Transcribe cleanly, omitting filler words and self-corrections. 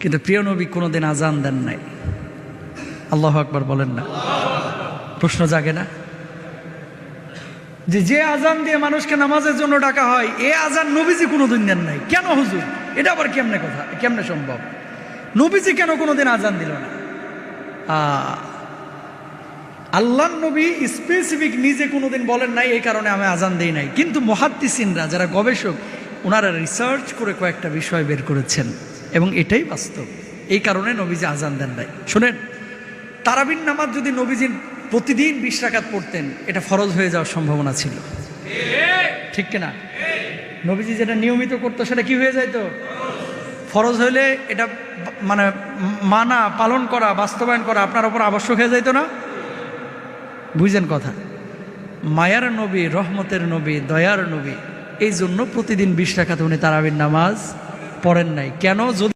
কিন্তু প্রিয় নবী কোনোদিন আজান দেন নাই। আল্লাহু আকবার বলেন না? প্রশ্ন জাগে না যে আজান দিয়ে মানুষকে নামাজের জন্য ডাকা হয়, এ আজান নবীজি কোনোদিন দেন নাই কেন হুজুর? এটা আবার কেমনে কথা, কেমনে সম্ভব? নবীজি কেন কোনোদিন আজান দিল না? আল্লাহর নবী স্পেসিফিক নিজে কোনোদিন বলেন নাই এই কারণে আমি আজান দেই নাই, কিন্তু মুহাদ্দিসিনরা যারা গবেষক ওনারা রিসার্চ করে কয়েকটা বিষয় বের করেছেন এবং এটাই বাস্তব। এই কারণে নবীজি আজান দেন নাই। শুনেন, তারাবির নামাজ যদি নবীজি প্রতিদিন 20 রাকাত পড়তেন, এটা ফরজ হয়ে যাওয়ার সম্ভাবনা ছিল, ঠিক কিনা? নবীজি যেটা নিয়মিত করতো সেটা কি হয়ে যাইতো? ফরজ হইলে এটা মানে মানা, পালন করা, বাস্তবায়ন করা আপনার উপর আবশ্যক হয়ে যাইতো না? বুঝেন কথা? মায়ার নবী, রহমতের নবী, দয়ার নবী, এই জন্য প্রতিদিন 20 রাকাত উনি তারাবির নামাজ পড়েন নাই। কেন? যদি